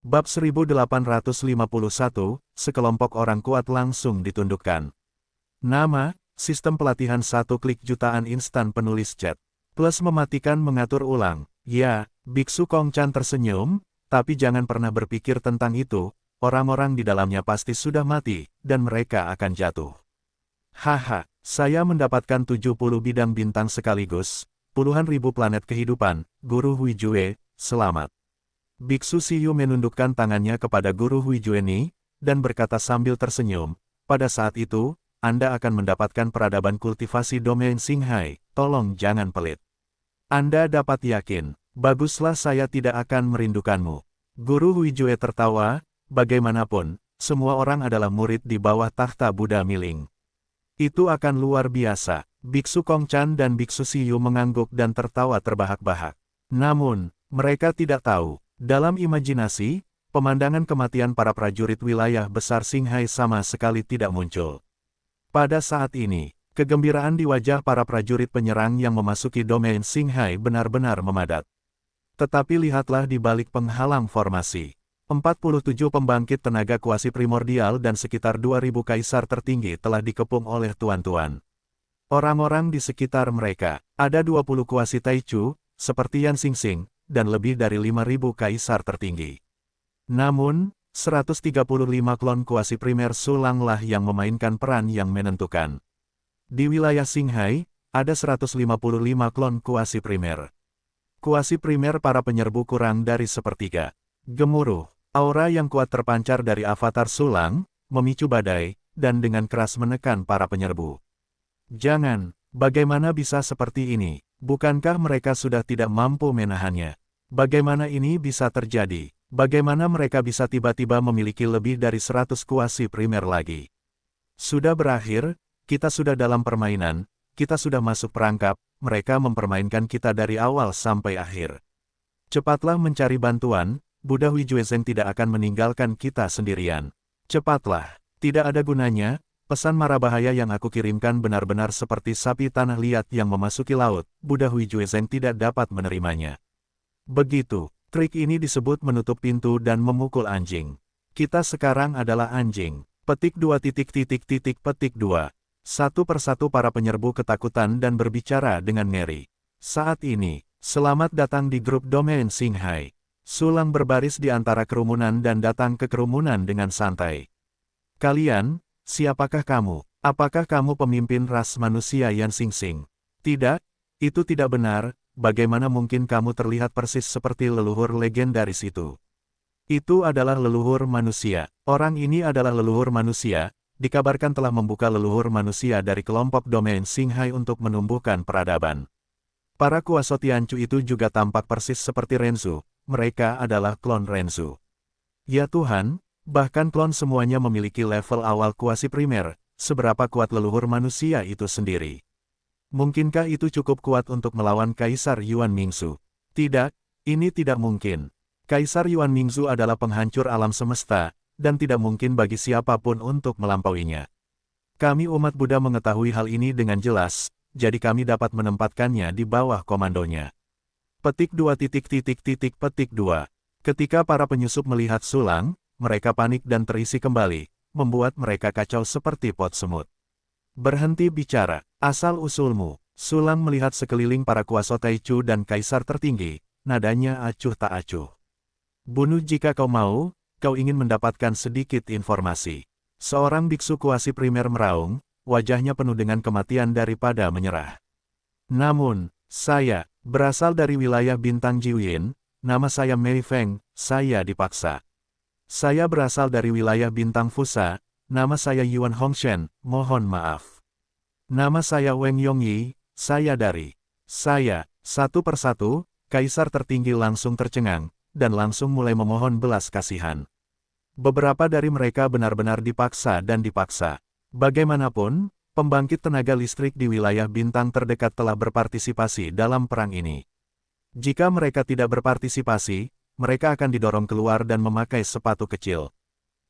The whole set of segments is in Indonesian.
Bab 1851, sekelompok orang kuat langsung ditundukkan. Nama, sistem pelatihan 1 klik jutaan instan penulis chat. Plus mematikan mengatur ulang. Ya, Biksu Kongchan tersenyum, tapi jangan pernah berpikir tentang itu, orang-orang di dalamnya pasti sudah mati, dan mereka akan jatuh. Haha, saya mendapatkan 70 bidang bintang sekaligus, puluhan ribu planet kehidupan, Guru Huijue, selamat. Biksu Siyu menundukkan tangannya kepada Guru Huijueni, dan berkata sambil tersenyum, pada saat itu, Anda akan mendapatkan peradaban kultivasi domain Xinghai, tolong jangan pelit. Anda dapat yakin, baguslah saya tidak akan merindukanmu. Guru Huijue tertawa, bagaimanapun, semua orang adalah murid di bawah takhta Buddha Miling. Itu akan luar biasa. Biksu Kongchan dan Biksu Siyu mengangguk dan tertawa terbahak-bahak. Namun, mereka tidak tahu. Dalam imajinasi, pemandangan kematian para prajurit wilayah besar Xinghai sama sekali tidak muncul. Pada saat ini, kegembiraan di wajah para prajurit penyerang yang memasuki domain Xinghai benar-benar memadat. Tetapi lihatlah di balik penghalang formasi. 47 pembangkit tenaga kuasi primordial dan sekitar 2000 kaisar tertinggi telah dikepung oleh tuan-tuan. Orang-orang di sekitar mereka, ada 20 kuasi Taichu, seperti Yan Xingxing, dan lebih dari 5.000 kaisar tertinggi. Namun, 135 klon kuasi primer Sulanglah yang memainkan peran yang menentukan. Di wilayah Xinghai, ada 155 klon kuasi primer. Kuasi primer para penyerbu kurang dari sepertiga. Gemuruh, aura yang kuat terpancar dari avatar Sulang, memicu badai, dan dengan keras menekan para penyerbu. Jangan, bagaimana bisa seperti ini? Bukankah mereka sudah tidak mampu menahannya? Bagaimana ini bisa terjadi? Bagaimana mereka bisa tiba-tiba memiliki lebih dari 100 kuasi primer lagi? Sudah berakhir, kita sudah dalam permainan, kita sudah masuk perangkap, mereka mempermainkan kita dari awal sampai akhir. Cepatlah mencari bantuan, Buddha Huijuezeng tidak akan meninggalkan kita sendirian. Cepatlah, tidak ada gunanya. Pesan mara bahaya yang aku kirimkan benar-benar seperti sapi tanah liat yang memasuki laut, Buddha Huijuezeng tidak dapat menerimanya. Begitu, trik ini disebut menutup pintu dan memukul anjing. Kita sekarang adalah anjing. Petik 2 petik 2. Satu persatu para penyerbu ketakutan dan berbicara dengan ngeri. Saat ini, selamat datang di grup domain Xinghai. Sulang berbaris di antara kerumunan dan datang ke kerumunan dengan santai. Kalian, siapakah kamu? Apakah kamu pemimpin ras manusia Yan Xingxing? Tidak, itu tidak benar, bagaimana mungkin kamu terlihat persis seperti leluhur legendaris itu? Itu adalah leluhur manusia. Orang ini adalah leluhur manusia, dikabarkan telah membuka leluhur manusia dari kelompok domain Xinghai untuk menumbuhkan peradaban. Para kuasa Tianchu itu juga tampak persis seperti Renzu, mereka adalah klon Renzu. Ya Tuhan, bahkan klon semuanya memiliki level awal kuasi primer, seberapa kuat leluhur manusia itu sendiri. Mungkinkah itu cukup kuat untuk melawan Kaisar Yuan Mingzu? Tidak, ini tidak mungkin. Kaisar Yuan Mingzu adalah penghancur alam semesta, dan tidak mungkin bagi siapapun untuk melampauinya. Kami umat Buddha mengetahui hal ini dengan jelas, jadi kami dapat menempatkannya di bawah komandonya. Petik 2 petik 2. Ketika para penyusup melihat Sulang, mereka panik dan terisi kembali, membuat mereka kacau seperti pot semut. Berhenti bicara, asal-usulmu. Sulang melihat sekeliling para kuasa Taichu dan kaisar tertinggi, nadanya acuh tak acuh. Bunuh jika kau mau, kau ingin mendapatkan sedikit informasi. Seorang biksu kuasi primer meraung, wajahnya penuh dengan kematian daripada menyerah. Namun, saya, berasal dari wilayah bintang Jiuyin, nama saya Mei Feng, saya dipaksa. Saya berasal dari wilayah bintang Fusa, nama saya Yuan Hongshen, mohon maaf. Nama saya Weng Yongyi, saya dari. Saya, satu persatu, kaisar tertinggi langsung tercengang, dan langsung mulai memohon belas kasihan. Beberapa dari mereka benar-benar dipaksa dan dipaksa. Bagaimanapun, pembangkit tenaga listrik di wilayah bintang terdekat telah berpartisipasi dalam perang ini. Jika mereka tidak berpartisipasi, mereka akan didorong keluar dan memakai sepatu kecil.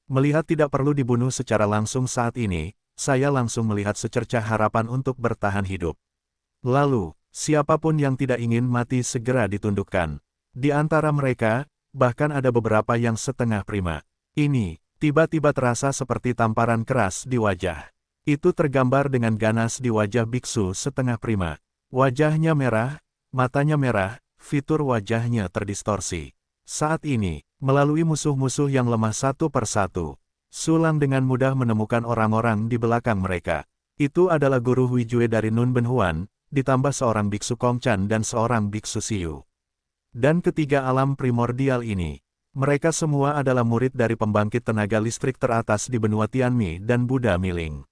Melihat tidak perlu dibunuh secara langsung saat ini, saya langsung melihat secercah harapan untuk bertahan hidup. Lalu, siapapun yang tidak ingin mati segera ditundukkan. Di antara mereka, bahkan ada beberapa yang setengah prima. Ini, tiba-tiba terasa seperti tamparan keras di wajah. Itu tergambar dengan ganas di wajah biksu setengah prima. Wajahnya merah, matanya merah, fitur wajahnya terdistorsi. Saat ini, melalui musuh-musuh yang lemah satu persatu, Su Lang dengan mudah menemukan orang-orang di belakang mereka. Itu adalah guru Huijue dari Nun Benhuan, ditambah seorang biksu Kongchan dan seorang biksu Siyu. Dan ketiga alam primordial ini, mereka semua adalah murid dari pembangkit tenaga listrik teratas di benua Tianmi dan Buddha Miling.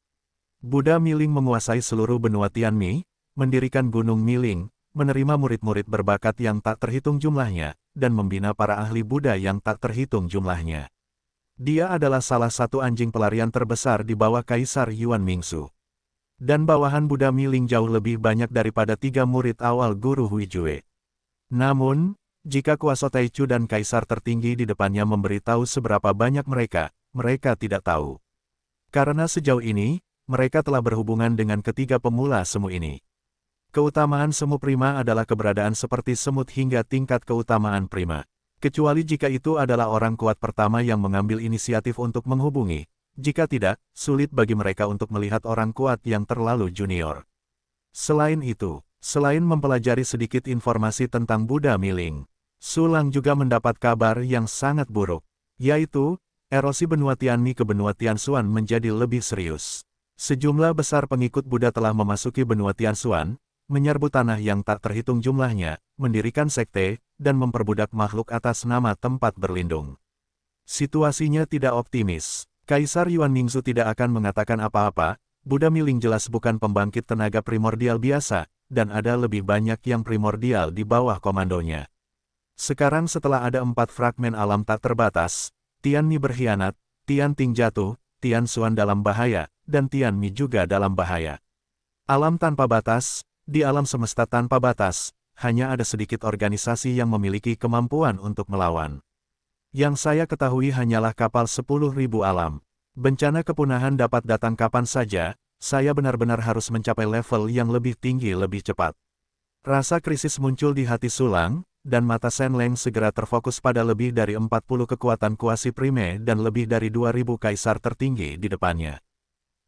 Buddha Miling menguasai seluruh benua Tianmi, mendirikan Gunung Miling, menerima murid-murid berbakat yang tak terhitung jumlahnya, dan membina para ahli Buddha yang tak terhitung jumlahnya. Dia adalah salah satu anjing pelarian terbesar di bawah Kaisar Yuan Mingsu. Dan bawahan Buddha Miling jauh lebih banyak daripada 3 murid awal guru Huijue. Namun, jika kuasa Taichu dan Kaisar tertinggi di depannya memberitahu seberapa banyak mereka tidak tahu. Karena sejauh ini, mereka telah berhubungan dengan ketiga pemula semu ini. Keutamaan semu prima adalah keberadaan seperti semut hingga tingkat keutamaan prima. Kecuali jika itu adalah orang kuat pertama yang mengambil inisiatif untuk menghubungi. Jika tidak, sulit bagi mereka untuk melihat orang kuat yang terlalu junior. Selain itu, selain mempelajari sedikit informasi tentang Buddha Miling, Su Lang juga mendapat kabar yang sangat buruk, yaitu, erosi benua Tianmi ke benua Tianshuan menjadi lebih serius. Sejumlah besar pengikut Buddha telah memasuki benua Tianshuan, menyerbu tanah yang tak terhitung jumlahnya, mendirikan sekte, dan memperbudak makhluk atas nama tempat berlindung. Situasinya tidak optimis. Kaisar Yuan Mingsu tidak akan mengatakan apa-apa, Buddha Miling jelas bukan pembangkit tenaga primordial biasa, dan ada lebih banyak yang primordial di bawah komandonya. Sekarang setelah ada 4 fragmen alam tak terbatas, Tianmi berkhianat, Tianting jatuh, Tianshuan dalam bahaya, dan Tianmi juga dalam bahaya. Alam tanpa batas, di alam semesta tanpa batas, hanya ada sedikit organisasi yang memiliki kemampuan untuk melawan. Yang saya ketahui hanyalah kapal 10.000 alam. Bencana kepunahan dapat datang kapan saja, saya benar-benar harus mencapai level yang lebih tinggi lebih cepat. Rasa krisis muncul di hati Su Lang, dan mata Shen Leng segera terfokus pada lebih dari 40 kekuatan kuasi prime dan lebih dari 2.000 kaisar tertinggi di depannya.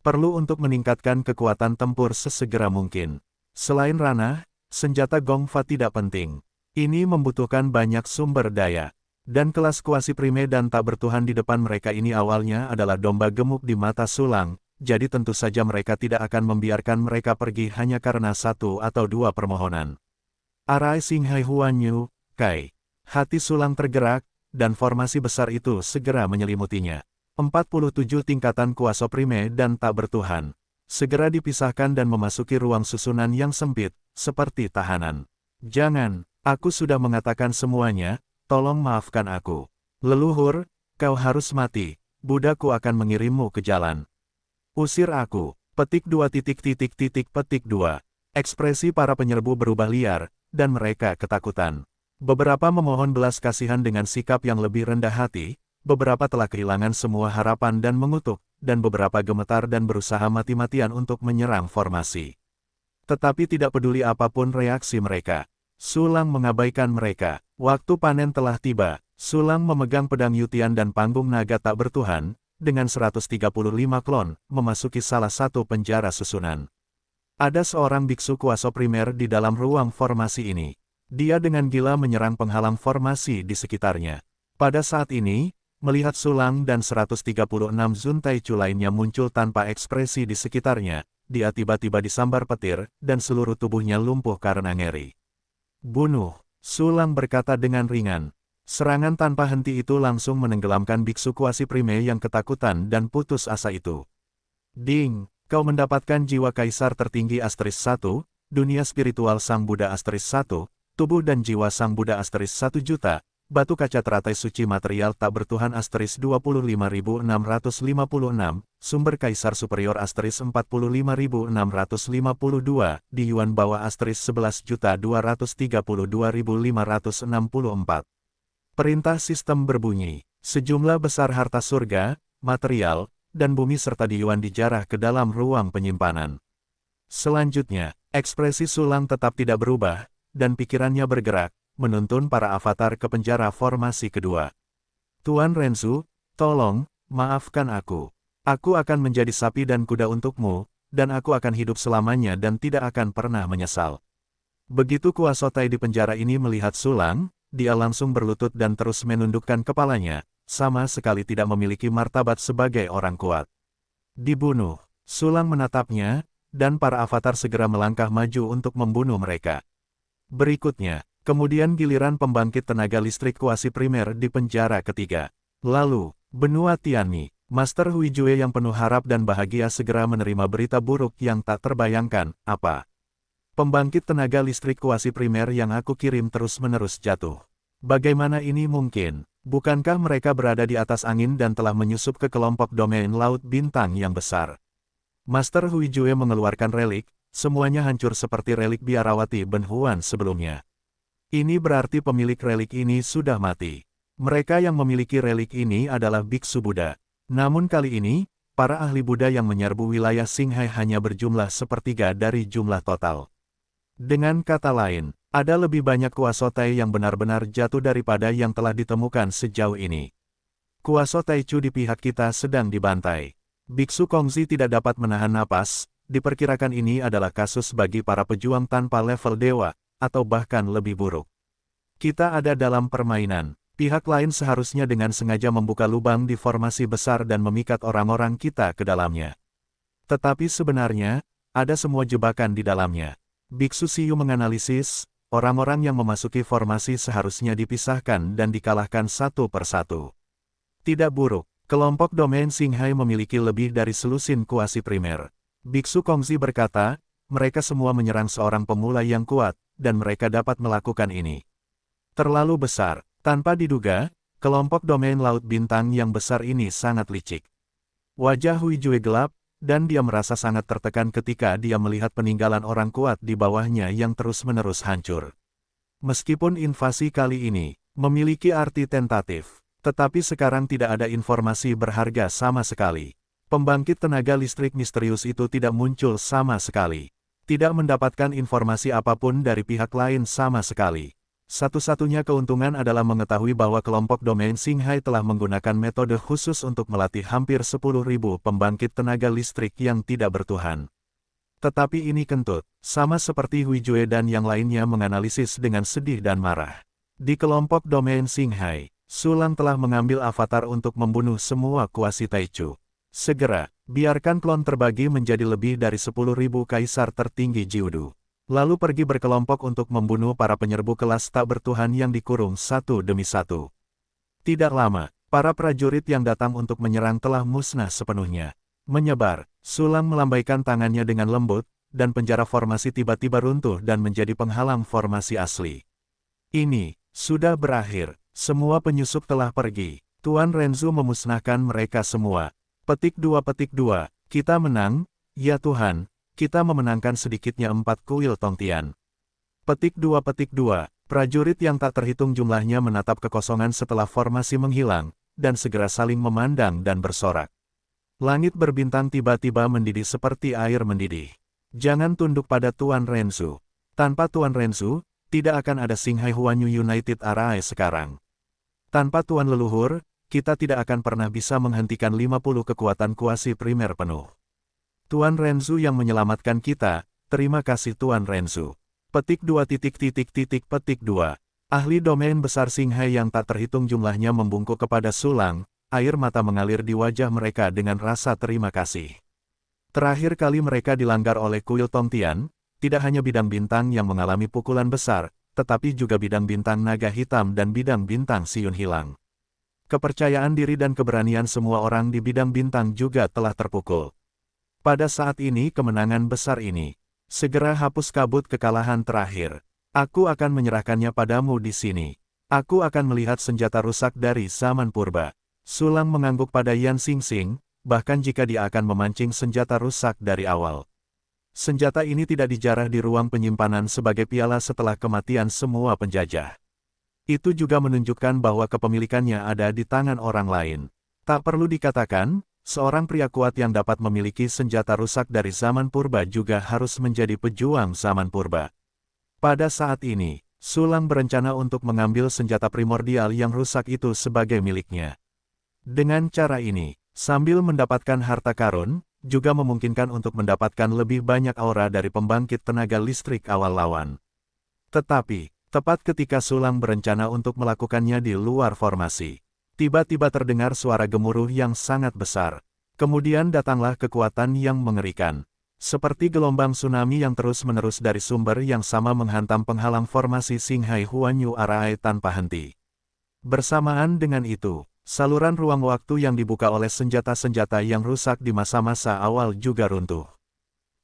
Perlu untuk meningkatkan kekuatan tempur sesegera mungkin. Selain ranah, senjata Gongfa tidak penting. Ini membutuhkan banyak sumber daya. Dan kelas kuasi prime dan tak bertuhan di depan mereka ini awalnya adalah domba gemuk di mata Su Lang, jadi tentu saja mereka tidak akan membiarkan mereka pergi hanya karena 1 atau 2 permohonan. Arai Sing Hai Huan Yu, Kai. Hati Su Lang tergerak, dan formasi besar itu segera menyelimutinya. 47 tingkatan kuasa prime dan tak bertuhan. Segera dipisahkan dan memasuki ruang susunan yang sempit, seperti tahanan. Jangan, aku sudah mengatakan semuanya. Tolong maafkan aku. Leluhur, kau harus mati. Buddhaku akan mengirimmu ke jalan. Usir aku. Petik 2 petik 2. Ekspresi para penyerbu berubah liar, dan mereka ketakutan. Beberapa memohon belas kasihan dengan sikap yang lebih rendah hati, beberapa telah kehilangan semua harapan dan mengutuk, dan beberapa gemetar dan berusaha mati-matian untuk menyerang formasi. Tetapi tidak peduli apapun reaksi mereka. Su Lang mengabaikan mereka. Waktu panen telah tiba. Su Lang memegang pedang Yutian dan panggung naga tak bertuhan, dengan 135 klon, memasuki salah satu penjara susunan. Ada seorang biksu kuasa primer di dalam ruang formasi ini. Dia dengan gila menyerang penghalang formasi di sekitarnya. Pada saat ini, melihat Su Lang dan 136 Zun Taichu lainnya muncul tanpa ekspresi di sekitarnya, dia tiba-tiba disambar petir, dan seluruh tubuhnya lumpuh karena ngeri. Bunuh, Su Lang berkata dengan ringan. Serangan tanpa henti itu langsung menenggelamkan biksu kuasi prime yang ketakutan dan putus asa itu. Ding, kau mendapatkan jiwa kaisar tertinggi asterisk 1, dunia spiritual sang Buddha asterisk 1, tubuh dan jiwa sang Buddha asterisk 1 juta, batu kaca teratai suci material tak bertuhan asterisk 25.656, sumber kaisar superior asterisk 45.652, di yuan bawah asterisk 11.232.564. Perintah sistem berbunyi, sejumlah besar harta surga, material, dan bumi serta di yuan dijarah ke dalam ruang penyimpanan. Selanjutnya, ekspresi Su Lang tetap tidak berubah, dan pikirannya bergerak, menuntun para avatar ke penjara formasi kedua. Tuan Renzu, tolong, maafkan aku. Aku akan menjadi sapi dan kuda untukmu, dan aku akan hidup selamanya dan tidak akan pernah menyesal. Begitu Kuasotai di penjara ini melihat Sulang, dia langsung berlutut dan terus menundukkan kepalanya, sama sekali tidak memiliki martabat sebagai orang kuat. Dibunuh. Sulang menatapnya, dan para avatar segera melangkah maju untuk membunuh mereka. Berikutnya, kemudian giliran pembangkit tenaga listrik kuasi primer di penjara ketiga. Lalu, benua Tianmi, Master Huijue yang penuh harap dan bahagia segera menerima berita buruk yang tak terbayangkan, apa? Pembangkit tenaga listrik kuasi primer yang aku kirim terus-menerus jatuh. Bagaimana ini mungkin? Bukankah mereka berada di atas angin dan telah menyusup ke kelompok domain laut bintang yang besar? Master Huijue mengeluarkan relik, semuanya hancur seperti relik biarawati Benhuan sebelumnya. Ini berarti pemilik relik ini sudah mati. Mereka yang memiliki relik ini adalah biksu Buddha. Namun kali ini, para ahli Buddha yang menyerbu wilayah Qinghai hanya berjumlah sepertiga dari jumlah total. Dengan kata lain, ada lebih banyak Kuasotai yang benar-benar jatuh daripada yang telah ditemukan sejauh ini. Kuasotai Chu di pihak kita sedang dibantai. Biksu Kongzi tidak dapat menahan napas, diperkirakan ini adalah kasus bagi para pejuang tanpa level dewa, atau bahkan lebih buruk. Kita ada dalam permainan, pihak lain seharusnya dengan sengaja membuka lubang di formasi besar dan memikat orang-orang kita ke dalamnya. Tetapi sebenarnya, ada semua jebakan di dalamnya. Biksu Siyu menganalisis, orang-orang yang memasuki formasi seharusnya dipisahkan dan dikalahkan satu persatu. Tidak buruk, kelompok domain Qinghai memiliki lebih dari selusin kuasi primer. Biksu Kongzi berkata, mereka semua menyerang seorang pemula yang kuat, dan mereka dapat melakukan ini. Terlalu besar, tanpa diduga, kelompok domain laut bintang yang besar ini sangat licik. Wajah Huijue gelap, dan dia merasa sangat tertekan ketika dia melihat peninggalan orang kuat di bawahnya yang terus-menerus hancur. Meskipun invasi kali ini memiliki arti tentatif, tetapi sekarang tidak ada informasi berharga sama sekali. Pembangkit tenaga listrik misterius itu tidak muncul sama sekali. Tidak mendapatkan informasi apapun dari pihak lain sama sekali. Satu-satunya keuntungan adalah mengetahui bahwa kelompok domain Qinghai telah menggunakan metode khusus untuk melatih hampir 10.000 pembangkit tenaga listrik yang tidak bertuhan. Tetapi ini kentut, sama seperti Huijue dan yang lainnya menganalisis dengan sedih dan marah. Di kelompok domain Qinghai, Sulang telah mengambil avatar untuk membunuh semua kuasi Taichu. Segera, biarkan klon terbagi menjadi lebih dari 10.000 kaisar tertinggi Jiudu. Lalu pergi berkelompok untuk membunuh para penyerbu kelas tak bertuhan yang dikurung satu demi satu. Tidak lama, para prajurit yang datang untuk menyerang telah musnah sepenuhnya. Menyebar, Sulang melambaikan tangannya dengan lembut, dan penjara formasi tiba-tiba runtuh dan menjadi penghalang formasi asli. Ini sudah berakhir, semua penyusup telah pergi. Tuan Renzu memusnahkan mereka semua. Petik 2, kita menang, ya Tuhan. Kita memenangkan sedikitnya 4 kuil Tongtian. Petik 2, prajurit yang tak terhitung jumlahnya menatap kekosongan setelah formasi menghilang, dan segera saling memandang dan bersorak. Langit berbintang tiba-tiba mendidih seperti air mendidih. Jangan tunduk pada Tuan Renzu. Tanpa Tuan Renzu, tidak akan ada Qinghai Huanyu United Arai sekarang. Tanpa Tuan Leluhur, kita tidak akan pernah bisa menghentikan 50 kekuatan kuasi primer penuh. Tuan Renzu yang menyelamatkan kita, terima kasih Tuan Renzu. Petik 2, petik 2. Ahli domain besar Qinghai yang tak terhitung jumlahnya membungkuk kepada Sulang, air mata mengalir di wajah mereka dengan rasa terima kasih. Terakhir kali mereka dilanggar oleh kuil Tongtian, tidak hanya bidang bintang yang mengalami pukulan besar, tetapi juga bidang bintang naga hitam dan bidang bintang siun hilang. Kepercayaan diri dan keberanian semua orang di bidang bintang juga telah terpukul. Pada saat ini kemenangan besar ini, segera hapus kabut kekalahan terakhir. Aku akan menyerahkannya padamu di sini. Aku akan melihat senjata rusak dari zaman purba. Sulang mengangguk pada Yan Xingxing, bahkan jika dia akan memancing senjata rusak dari awal. Senjata ini tidak dijarah di ruang penyimpanan sebagai piala setelah kematian semua penjajah. Itu juga menunjukkan bahwa kepemilikannya ada di tangan orang lain. Tak perlu dikatakan, seorang pria kuat yang dapat memiliki senjata rusak dari zaman purba juga harus menjadi pejuang zaman purba. Pada saat ini, Sulang berencana untuk mengambil senjata primordial yang rusak itu sebagai miliknya. Dengan cara ini, sambil mendapatkan harta karun, juga memungkinkan untuk mendapatkan lebih banyak aura dari pembangkit tenaga listrik awal lawan. Tetapi, tepat ketika Sulang berencana untuk melakukannya di luar formasi, tiba-tiba terdengar suara gemuruh yang sangat besar. Kemudian datanglah kekuatan yang mengerikan. Seperti gelombang tsunami yang terus-menerus dari sumber yang sama menghantam penghalang formasi Xinghai Huanyu Arai tanpa henti. Bersamaan dengan itu, saluran ruang waktu yang dibuka oleh senjata-senjata yang rusak di masa-masa awal juga runtuh.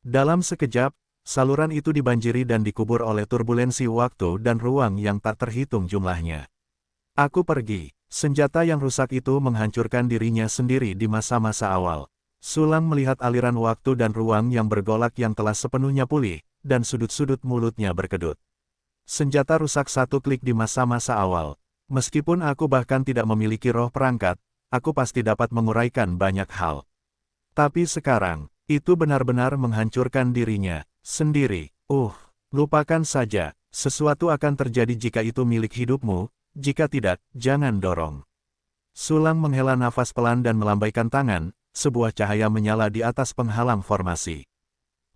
Dalam sekejap, saluran itu dibanjiri dan dikubur oleh turbulensi waktu dan ruang yang tak terhitung jumlahnya. Aku pergi. Senjata yang rusak itu menghancurkan dirinya sendiri di masa-masa awal. Sulang melihat aliran waktu dan ruang yang bergolak yang telah sepenuhnya pulih, dan sudut-sudut mulutnya berkedut. Senjata rusak satu klik di masa-masa awal. Meskipun aku bahkan tidak memiliki roh perangkat, aku pasti dapat menguraikan banyak hal. Tapi sekarang, itu benar-benar menghancurkan dirinya sendiri. Lupakan saja, sesuatu akan terjadi jika itu milik hidupmu, jika tidak, jangan dorong. Sulang menghela nafas pelan dan melambaikan tangan. Sebuah cahaya menyala di atas penghalang formasi.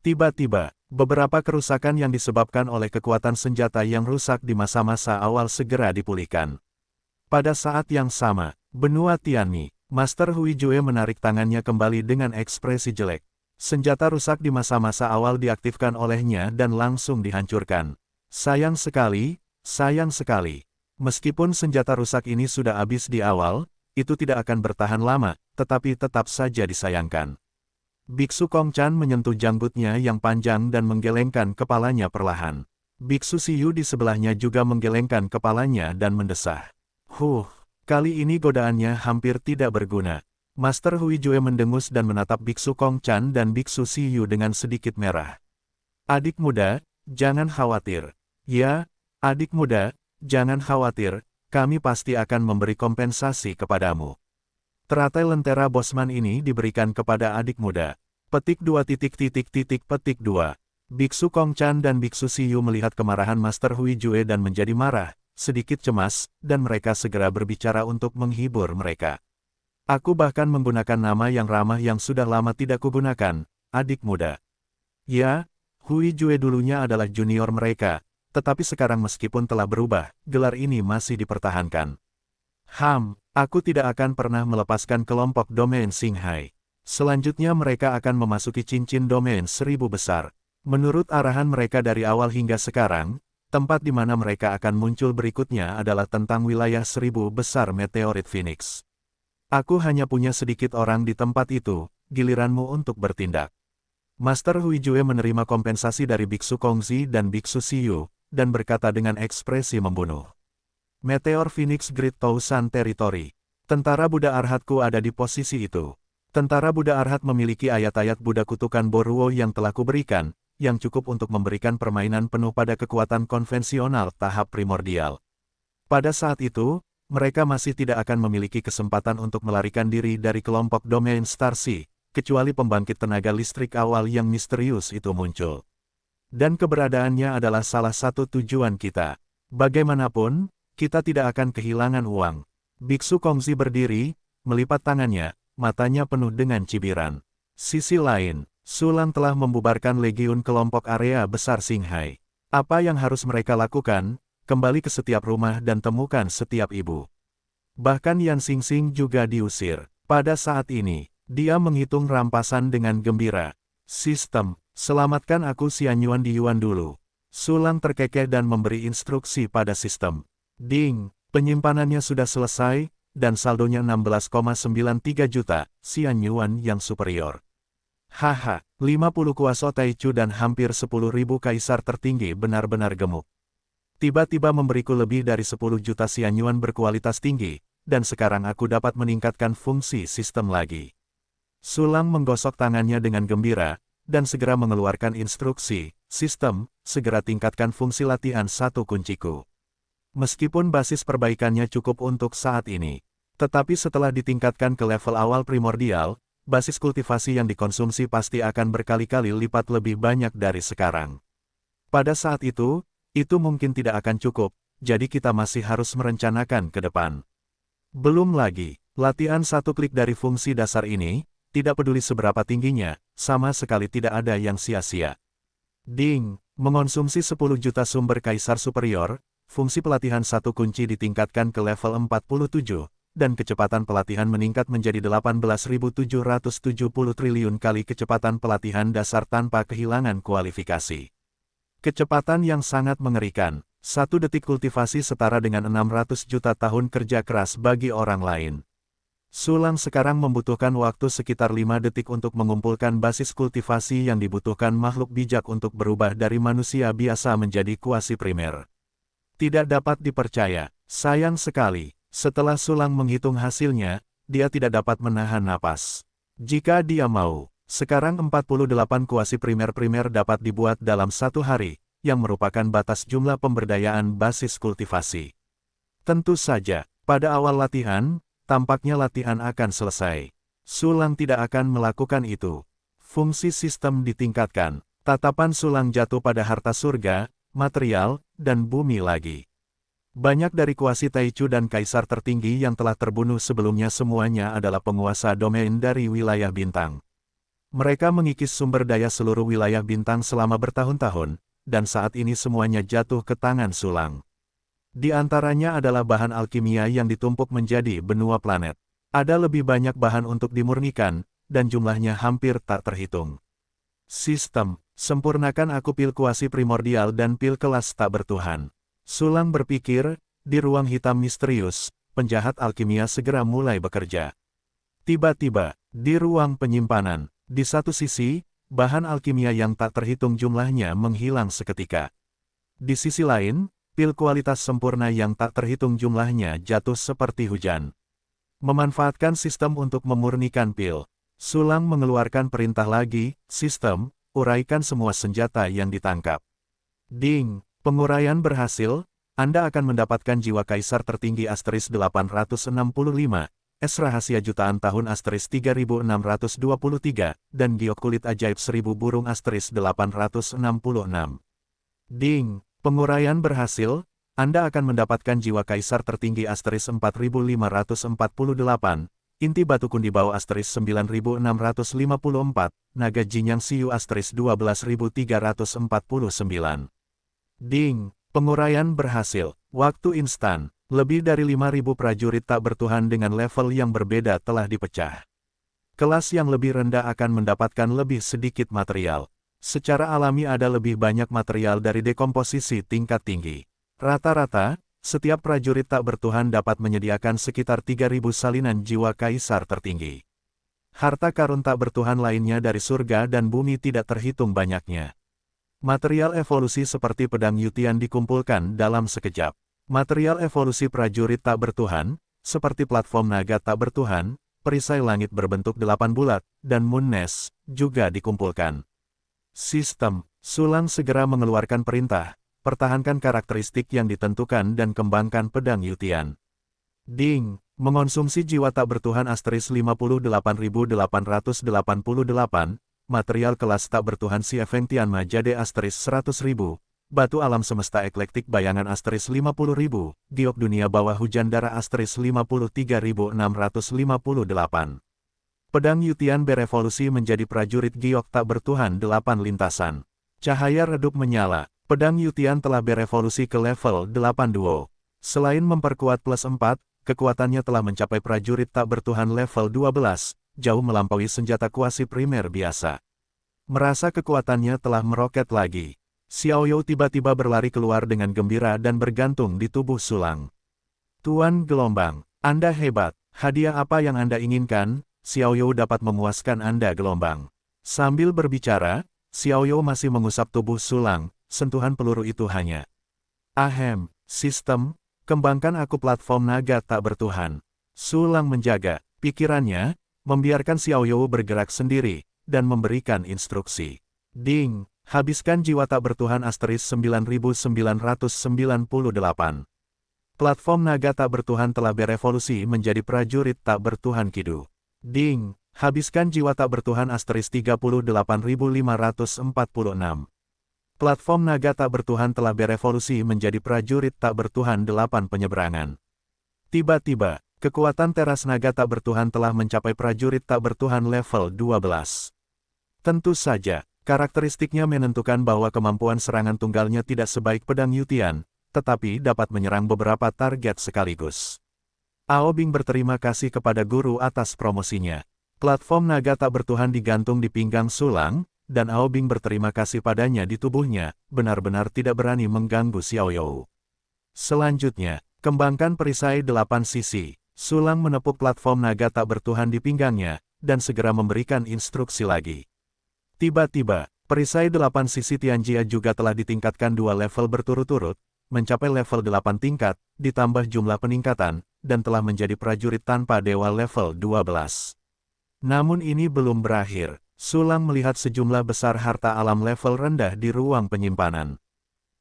Tiba-tiba, beberapa kerusakan yang disebabkan oleh kekuatan senjata yang rusak di masa-masa awal segera dipulihkan. Pada saat yang sama, benua Tianmi, Master Hui Jue menarik tangannya kembali dengan ekspresi jelek. Senjata rusak di masa-masa awal diaktifkan olehnya dan langsung dihancurkan. Sayang sekali, sayang sekali. Meskipun senjata rusak ini sudah habis di awal, itu tidak akan bertahan lama, tetapi tetap saja disayangkan. Biksu Kongchan menyentuh janggutnya yang panjang dan menggelengkan kepalanya perlahan. Biksu Siyu di sebelahnya juga menggelengkan kepalanya dan mendesah. Kali ini godaannya hampir tidak berguna. Master Hui Jue mendengus dan menatap Biksu Kongchan dan Biksu Siyu dengan sedikit merah. Adik muda, jangan khawatir. Ya, adik muda, jangan khawatir. Kami pasti akan memberi kompensasi kepadamu. Teratai lentera Bosman ini diberikan kepada adik muda. Petik 2 petik 2. Biksu Kongchan dan Biksu Siyu melihat kemarahan Master Hui Jue dan menjadi marah, sedikit cemas, dan mereka segera berbicara untuk menghibur mereka. Aku bahkan menggunakan nama yang ramah yang sudah lama tidak kugunakan, adik muda. Ya, Hui Jue dulunya adalah junior mereka. Tetapi sekarang meskipun telah berubah, gelar ini masih dipertahankan. Aku tidak akan pernah melepaskan kelompok domain Xinghai. Selanjutnya mereka akan memasuki cincin domain 1000 besar. Menurut arahan mereka dari awal hingga sekarang, tempat di mana mereka akan muncul berikutnya adalah tentang wilayah 1000 besar meteorit Phoenix. Aku hanya punya sedikit orang di tempat itu, giliranmu untuk bertindak. Master Hui Jue menerima kompensasi dari Biksu Kongzi dan Biksu Siyu, dan berkata dengan ekspresi membunuh. Meteor Phoenix Great Tausan Territory. Tentara Buddha Arhatku ada di posisi itu. Tentara Buddha Arhat memiliki ayat-ayat Buddha kutukan Boruo yang telah kuberikan, yang cukup untuk memberikan permainan penuh pada kekuatan konvensional tahap primordial. Pada saat itu, mereka masih tidak akan memiliki kesempatan untuk melarikan diri dari kelompok domain Starsea, kecuali pembangkit tenaga listrik awal yang misterius itu muncul. Dan keberadaannya adalah salah satu tujuan kita. Bagaimanapun, kita tidak akan kehilangan uang. Biksu Kongzi berdiri, melipat tangannya, matanya penuh dengan cibiran. Sisi lain, Sulang telah membubarkan legiun kelompok area besar Xinghai. Apa yang harus mereka lakukan? Kembali ke setiap rumah dan temukan setiap ibu. Bahkan Yan Xingxing juga diusir. Pada saat ini, dia menghitung rampasan dengan gembira. Sistem. Selamatkan aku Xian Yuan di Yuan dulu. Sulang terkekeh dan memberi instruksi pada sistem. Ding, penyimpanannya sudah selesai, dan saldonya 16,93 juta, Xian Yuan yang superior. 50 kuasa Taichu dan hampir 10.000 kaisar tertinggi benar-benar gemuk. Tiba-tiba memberiku lebih dari 10 juta Xian Yuan berkualitas tinggi, dan sekarang aku dapat meningkatkan fungsi sistem lagi. Sulang menggosok tangannya dengan gembira, dan segera mengeluarkan instruksi, sistem, segera tingkatkan fungsi latihan satu kunciku. Meskipun basis perbaikannya cukup untuk saat ini, tetapi setelah ditingkatkan ke level awal primordial, basis kultivasi yang dikonsumsi pasti akan berkali-kali lipat lebih banyak dari sekarang. Pada saat itu, Itu mungkin tidak akan cukup, jadi kita masih harus merencanakan ke depan. Belum lagi, latihan satu klik dari fungsi dasar ini, tidak peduli seberapa tingginya, sama sekali tidak ada yang sia-sia. Ding, mengonsumsi 10 juta sumber kaisar superior, fungsi pelatihan satu kunci ditingkatkan ke level 47, dan kecepatan pelatihan meningkat menjadi 18.770 triliun kali kecepatan pelatihan dasar tanpa kehilangan kualifikasi. Kecepatan yang sangat mengerikan, 1 detik kultivasi setara dengan 600 juta tahun kerja keras bagi orang lain. Sulang sekarang membutuhkan waktu sekitar 5 detik untuk mengumpulkan basis kultivasi yang dibutuhkan makhluk bijak untuk berubah dari manusia biasa menjadi kuasi primer. Tidak dapat dipercaya, sayang sekali, setelah Sulang menghitung hasilnya, dia tidak dapat menahan napas. Jika dia mau, sekarang 48 kuasi primer dapat dibuat dalam 1 hari, yang merupakan batas jumlah pemberdayaan basis kultivasi. Tentu saja, pada awal latihan, tampaknya latihan akan selesai. Sulang tidak akan melakukan itu. Fungsi sistem ditingkatkan. Tatapan Sulang jatuh pada harta surga, material, dan bumi lagi. Banyak dari kuasi Taichu dan kaisar tertinggi yang telah terbunuh sebelumnya semuanya adalah penguasa domain dari wilayah bintang. Mereka mengikis sumber daya seluruh wilayah bintang selama bertahun-tahun, dan saat ini semuanya jatuh ke tangan Sulang. Di antaranya adalah bahan alkimia yang ditumpuk menjadi benua planet. Ada lebih banyak bahan untuk dimurnikan, dan jumlahnya hampir tak terhitung. Sistem, sempurnakan aku pil kuasi primordial dan pil kelas tak bertuhan. Sulang berpikir, di ruang hitam misterius, penjahat alkimia segera mulai bekerja. Tiba-tiba, di ruang penyimpanan, di satu sisi, bahan alkimia yang tak terhitung jumlahnya menghilang seketika. Di sisi lain, pil kualitas sempurna yang tak terhitung jumlahnya jatuh seperti hujan. Memanfaatkan sistem untuk memurnikan pil, Sulang mengeluarkan perintah lagi, sistem, uraikan semua senjata yang ditangkap. Ding, penguraian berhasil, Anda akan mendapatkan jiwa kaisar tertinggi asterisk 865, es rahasia jutaan tahun asterisk 3623, dan giok kulit ajaib 1000 burung asterisk 866. Ding. Penguraian berhasil, Anda akan mendapatkan jiwa kaisar tertinggi asterisk 4548, inti batu kundi bau asterisk 9654, naga jinyang siu asterisk 12349. Ding, penguraian berhasil, waktu instan, lebih dari 5000 prajurit tak bertuhan dengan level yang berbeda telah dipecah. Kelas yang lebih rendah akan mendapatkan lebih sedikit material. Secara alami ada lebih banyak material dari dekomposisi tingkat tinggi. Rata-rata, setiap prajurit tak bertuhan dapat menyediakan sekitar 3000 salinan jiwa kaisar tertinggi. Harta karun tak bertuhan lainnya dari surga dan bumi tidak terhitung banyaknya. Material evolusi seperti pedang Yutian dikumpulkan dalam sekejap. Material evolusi prajurit tak bertuhan, seperti platform naga tak bertuhan, perisai langit berbentuk 8 bulat, dan moon nest, juga dikumpulkan. Sistem, Sulang segera mengeluarkan perintah, pertahankan karakteristik yang ditentukan dan kembangkan pedang Yutian. Ding, mengonsumsi jiwa tak bertuhan asterisk 58.888, material kelas tak bertuhan si Fengtian Majade asterisk 100.000, batu alam semesta eklektik bayangan asterisk 50.000, giok dunia bawah hujan darah asterisk 53.658. Pedang Yutian berevolusi menjadi prajurit giok tak bertuhan 8 lintasan. Cahaya redup menyala, pedang Yutian telah berevolusi ke level 8 duo. Selain memperkuat plus 4, kekuatannya telah mencapai prajurit tak bertuhan level 12, jauh melampaui senjata kuasi primer biasa. Merasa kekuatannya telah meroket lagi, Xiaoyou tiba-tiba berlari keluar dengan gembira dan bergantung di tubuh Sulang. Tuan Gelombang, Anda hebat, hadiah apa yang Anda inginkan? Xiaoyou dapat memuaskan Anda Gelombang. Sambil berbicara, Xiaoyou masih mengusap tubuh Sulang, sentuhan peluru itu hanya. Ahem, sistem, kembangkan aku platform naga tak bertuhan. Sulang menjaga pikirannya, membiarkan Xiaoyou bergerak sendiri, dan memberikan instruksi. Ding, habiskan jiwa tak bertuhan asterisk 9998. Platform naga tak bertuhan telah berevolusi menjadi prajurit tak bertuhan Kidu. Ding, habiskan jiwa tak bertuhan asterisk 38.546. Platform naga tak bertuhan telah berevolusi menjadi prajurit tak bertuhan 8 penyeberangan. Tiba-tiba, kekuatan teras naga tak bertuhan telah mencapai prajurit tak bertuhan level 12. Tentu saja, karakteristiknya menentukan bahwa kemampuan serangan tunggalnya tidak sebaik pedang Yutian, tetapi dapat menyerang beberapa target sekaligus. Aobing berterima kasih kepada guru atas promosinya. Platform naga tak bertuhan digantung di pinggang Sulang, dan Aobing berterima kasih padanya di tubuhnya, benar-benar tidak berani mengganggu Xiaoyou. Selanjutnya, kembangkan perisai 8 sisi. Sulang menepuk platform naga tak bertuhan di pinggangnya, dan segera memberikan instruksi lagi. Tiba-tiba, perisai 8 sisi Tianjia juga telah ditingkatkan 2 level berturut-turut, mencapai level 8 tingkat, ditambah jumlah peningkatan, dan telah menjadi prajurit tanpa dewa level 12. Namun ini belum berakhir. Sulang melihat sejumlah besar harta alam level rendah di ruang penyimpanan.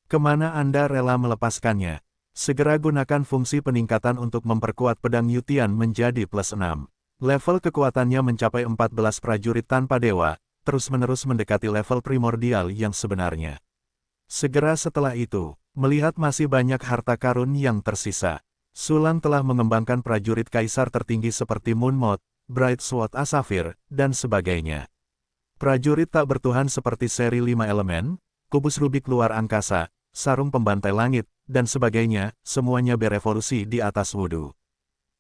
Kemana Anda rela melepaskannya? Segera gunakan fungsi peningkatan untuk memperkuat pedang Yutian menjadi +6. Level kekuatannya mencapai 14 prajurit tanpa dewa, terus-menerus mendekati level primordial yang sebenarnya. Segera setelah itu, melihat masih banyak harta karun yang tersisa, Sulang telah mengembangkan prajurit kaisar tertinggi seperti Moonmoth, Bright Sword Asafir, dan sebagainya. Prajurit tak bertuhan seperti seri 5 elemen, kubus rubik luar angkasa, sarung pembantai langit, dan sebagainya, semuanya berevolusi di atas wudhu.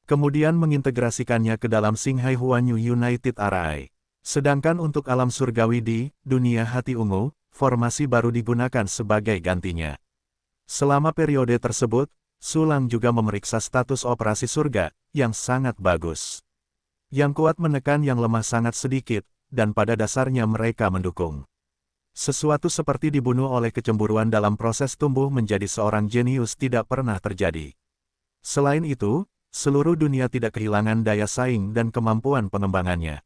Kemudian mengintegrasikannya ke dalam Xinghai Huanyu United Array. Sedangkan untuk alam surgawi di dunia hati ungu, formasi baru digunakan sebagai gantinya. Selama periode tersebut, Sulang juga memeriksa status operasi surga, yang sangat bagus. Yang kuat menekan yang lemah sangat sedikit, dan pada dasarnya mereka mendukung. Sesuatu seperti dibunuh oleh kecemburuan dalam proses tumbuh menjadi seorang jenius tidak pernah terjadi. Selain itu, seluruh dunia tidak kehilangan daya saing dan kemampuan pengembangannya.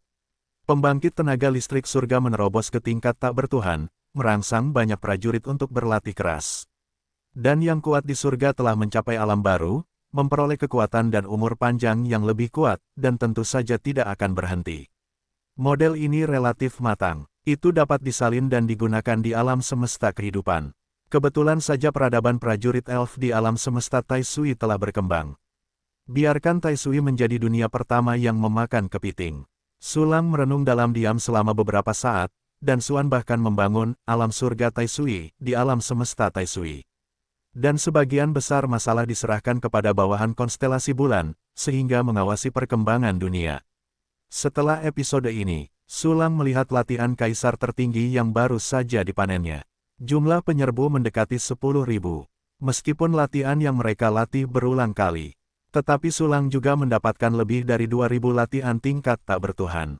Pembangkit tenaga listrik surga menerobos ke tingkat tak bertuhan, merangsang banyak prajurit untuk berlatih keras. Dan yang kuat di surga telah mencapai alam baru, memperoleh kekuatan dan umur panjang yang lebih kuat, dan tentu saja tidak akan berhenti. Model ini relatif matang. Itu dapat disalin dan digunakan di alam semesta kehidupan. Kebetulan saja peradaban prajurit elf di alam semesta Taisui telah berkembang. Biarkan Taisui menjadi dunia pertama yang memakan kepiting. Sulang merenung dalam diam selama beberapa saat, dan Suan bahkan membangun alam surga Taisui di alam semesta Taisui. Dan sebagian besar masalah diserahkan kepada bawahan konstelasi bulan, sehingga mengawasi perkembangan dunia. Setelah episode ini, Sulang melihat latihan kaisar tertinggi yang baru saja dipanennya. Jumlah penyerbu mendekati 10.000. Meskipun latihan yang mereka latih berulang kali, tetapi Sulang juga mendapatkan lebih dari 2.000 latihan tingkat tak bertuhan.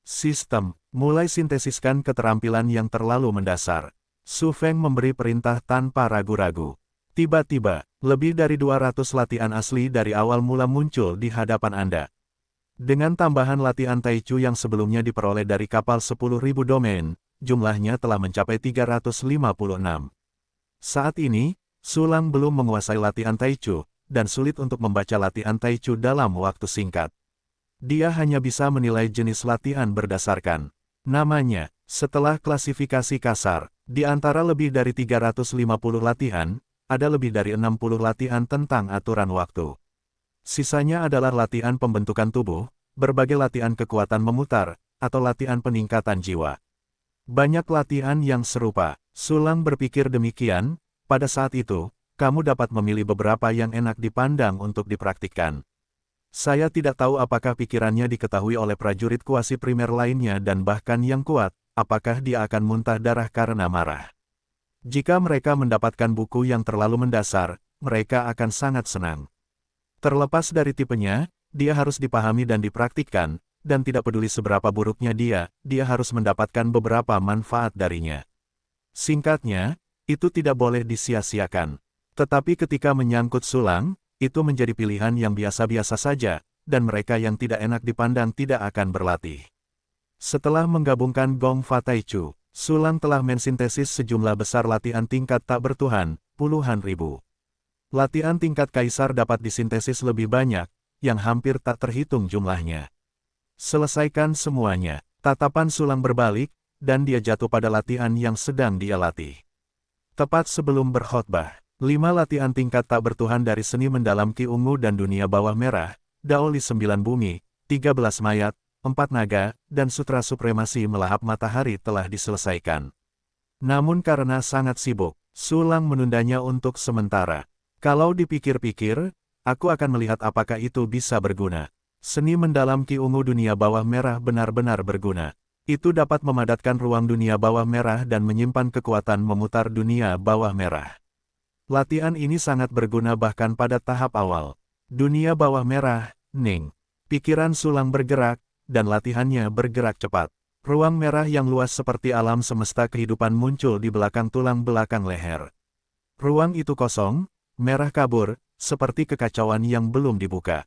Sistem, mulai sintesiskan keterampilan yang terlalu mendasar. Su Feng memberi perintah tanpa ragu-ragu. Tiba-tiba, lebih dari 200 latihan asli dari awal mula muncul di hadapan Anda. Dengan tambahan latihan Taichu yang sebelumnya diperoleh dari kapal 10.000 domain, jumlahnya telah mencapai 356. Saat ini, Sulang belum menguasai latihan Taichu, dan sulit untuk membaca latihan Taichu dalam waktu singkat. Dia hanya bisa menilai jenis latihan berdasarkan namanya. Setelah klasifikasi kasar, di antara lebih dari 350 latihan, ada lebih dari 60 latihan tentang aturan waktu. Sisanya adalah latihan pembentukan tubuh, berbagai latihan kekuatan memutar, atau latihan peningkatan jiwa. Banyak latihan yang serupa. Sulang berpikir demikian, pada saat itu, kamu dapat memilih beberapa yang enak dipandang untuk dipraktikkan. Saya tidak tahu apakah pikirannya diketahui oleh prajurit kuasi primer lainnya dan bahkan yang kuat, apakah dia akan muntah darah karena marah. Jika mereka mendapatkan buku yang terlalu mendasar, mereka akan sangat senang. Terlepas dari tipenya, dia harus dipahami dan dipraktikkan, dan tidak peduli seberapa buruknya dia harus mendapatkan beberapa manfaat darinya. Singkatnya, itu tidak boleh disia-siakan. Tetapi ketika menyangkut Sulang, itu menjadi pilihan yang biasa-biasa saja, dan mereka yang tidak enak dipandang tidak akan berlatih. Setelah menggabungkan Gong Fa Taichu, Sulang telah mensintesis sejumlah besar latihan tingkat tak bertuhan, puluhan ribu. Latihan tingkat kaisar dapat disintesis lebih banyak, yang hampir tak terhitung jumlahnya. Selesaikan semuanya, tatapan Sulang berbalik, dan dia jatuh pada latihan yang sedang dia latih. Tepat sebelum berkhotbah, 5 latihan tingkat tak bertuhan dari seni mendalam Ki Ungu dan dunia bawah merah, Daoli 9 bumi, 13 mayat, 4 naga, dan sutra supremasi melahap matahari telah diselesaikan. Namun karena sangat sibuk, Sulang menundanya untuk sementara. Kalau dipikir-pikir, aku akan melihat apakah itu bisa berguna. Seni mendalam Ki Ungu dunia bawah merah benar-benar berguna. Itu dapat memadatkan ruang dunia bawah merah dan menyimpan kekuatan memutar dunia bawah merah. Latihan ini sangat berguna bahkan pada tahap awal. Dunia bawah merah, Ning. Pikiran Sulang bergerak, dan latihannya bergerak cepat. Ruang merah yang luas seperti alam semesta kehidupan muncul di belakang tulang belakang leher. Ruang itu kosong, merah kabur, seperti kekacauan yang belum dibuka.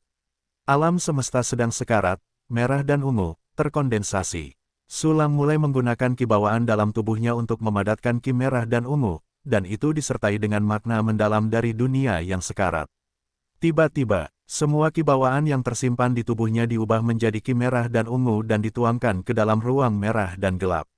Alam semesta sedang sekarat, merah dan ungu, terkondensasi. Sulang mulai menggunakan ki bawaan dalam tubuhnya untuk memadatkan ki merah dan ungu, dan itu disertai dengan makna mendalam dari dunia yang sekarat. Tiba-tiba, semua ki bawaan yang tersimpan di tubuhnya diubah menjadi ki merah dan ungu dan dituangkan ke dalam ruang merah dan gelap.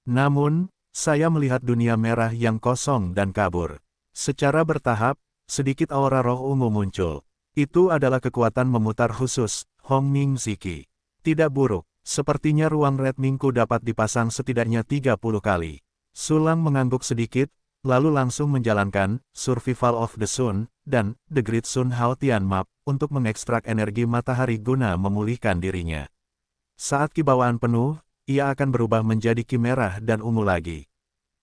Namun, saya melihat dunia merah yang kosong dan kabur. Secara bertahap, sedikit aura roh ungu muncul. Itu adalah kekuatan memutar khusus, Hong Ming Ziki. Tidak buruk. Sepertinya ruang Red Mingku dapat dipasang setidaknya 30 kali. Sulang mengangguk sedikit, lalu langsung menjalankan Survival of the Sun dan The Great Sun Haotian Map untuk mengekstrak energi matahari guna memulihkan dirinya. Saat ki bawaan penuh, ia akan berubah menjadi ki merah dan ungu lagi.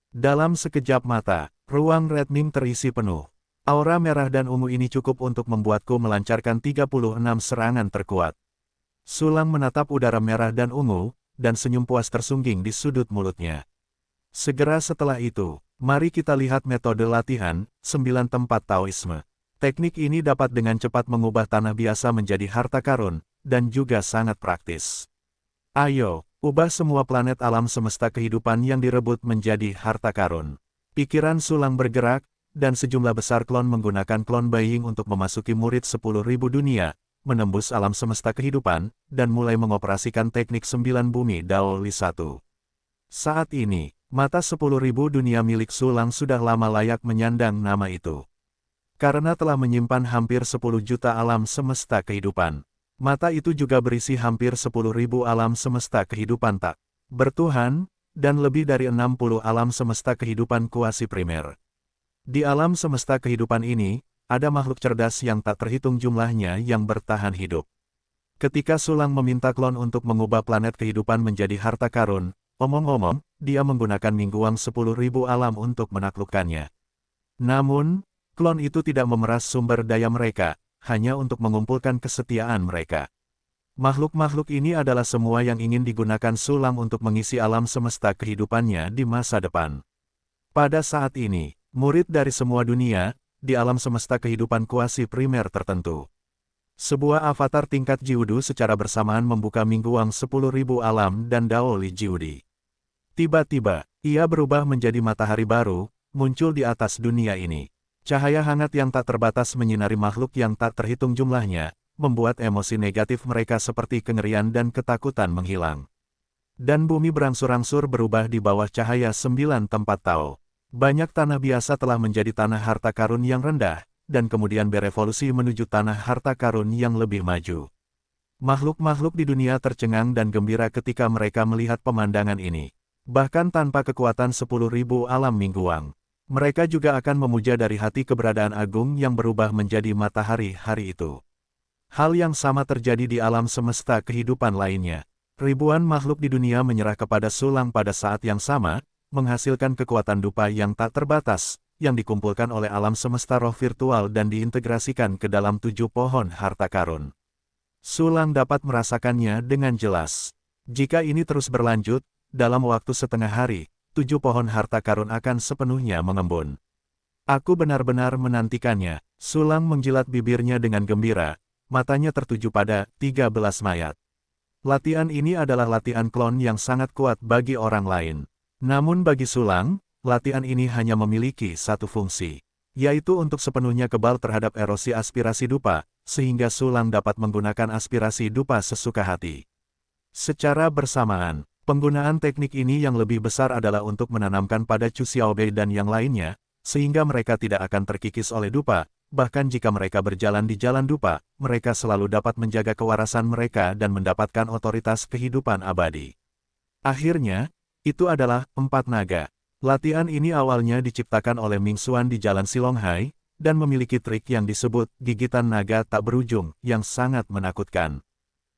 Dalam sekejap mata, ruang Red Ming terisi penuh. Aura merah dan ungu ini cukup untuk membuatku melancarkan 36 serangan terkuat. Sulang menatap udara merah dan ungu, dan senyum puas tersungging di sudut mulutnya. Segera setelah itu, mari kita lihat metode latihan, 9 tempat Taoisme. Teknik ini dapat dengan cepat mengubah tanah biasa menjadi harta karun, dan juga sangat praktis. Ayo, ubah semua planet alam semesta kehidupan yang direbut menjadi harta karun. Pikiran Sulang bergerak, dan sejumlah besar klon menggunakan klon Beiying untuk memasuki murid 10.000 dunia, menembus alam semesta kehidupan, dan mulai mengoperasikan teknik 9 bumi Daoli 1. Saat ini, mata 10.000 dunia milik Sulang sudah lama layak menyandang nama itu. Karena telah menyimpan hampir 10 juta alam semesta kehidupan. Mata itu juga berisi hampir 10.000 alam semesta kehidupan tak bertuhan, dan lebih dari 60 alam semesta kehidupan kuasi primer. Di alam semesta kehidupan ini, ada makhluk cerdas yang tak terhitung jumlahnya yang bertahan hidup. Ketika Sulang meminta klon untuk mengubah planet kehidupan menjadi harta karun, omong-omong, dia menggunakan mingguang 10.000 alam untuk menaklukkannya. Namun, klon itu tidak memeras sumber daya mereka, hanya untuk mengumpulkan kesetiaan mereka. Makhluk-makhluk ini adalah semua yang ingin digunakan Sulang untuk mengisi alam semesta kehidupannya di masa depan. Pada saat ini, murid dari semua dunia, di alam semesta kehidupan kuasi primer tertentu. Sebuah avatar tingkat Jiudu secara bersamaan membuka mingguang 10.000 alam dan Daoli Jiudi. Tiba-tiba, ia berubah menjadi matahari baru, muncul di atas dunia ini. Cahaya hangat yang tak terbatas menyinari makhluk yang tak terhitung jumlahnya, membuat emosi negatif mereka seperti kengerian dan ketakutan menghilang. Dan bumi berangsur-angsur berubah di bawah cahaya 9 tempat Tao. Banyak tanah biasa telah menjadi tanah harta karun yang rendah, dan kemudian berevolusi menuju tanah harta karun yang lebih maju. Makhluk-makhluk di dunia tercengang dan gembira ketika mereka melihat pemandangan ini. Bahkan tanpa kekuatan 10.000 alam mingguang. Mereka juga akan memuja dari hati keberadaan agung yang berubah menjadi matahari hari itu. Hal yang sama terjadi di alam semesta kehidupan lainnya. Ribuan makhluk di dunia menyerah kepada Sulang pada saat yang sama, menghasilkan kekuatan dupa yang tak terbatas, yang dikumpulkan oleh alam semesta roh virtual dan diintegrasikan ke dalam 7 pohon harta karun. Sulang dapat merasakannya dengan jelas. Jika ini terus berlanjut, dalam waktu setengah hari, 7 pohon harta karun akan sepenuhnya mengembun. Aku benar-benar menantikannya. Sulang menjilat bibirnya dengan gembira, matanya tertuju pada 13 mayat. Latihan ini adalah latihan klon yang sangat kuat bagi orang lain. Namun bagi Sulang, latihan ini hanya memiliki satu fungsi, yaitu untuk sepenuhnya kebal terhadap erosi aspirasi dupa, sehingga Sulang dapat menggunakan aspirasi dupa sesuka hati. Secara bersamaan, penggunaan teknik ini yang lebih besar adalah untuk menanamkan pada Chu Xiaobei dan yang lainnya, sehingga mereka tidak akan terkikis oleh dupa. Bahkan jika mereka berjalan di jalan dupa, mereka selalu dapat menjaga kewarasan mereka dan mendapatkan otoritas kehidupan abadi. Akhirnya, itu adalah 4 naga. Latihan ini awalnya diciptakan oleh Ming Xuan di Jalan Silonghai, dan memiliki trik yang disebut gigitan naga tak berujung, yang sangat menakutkan.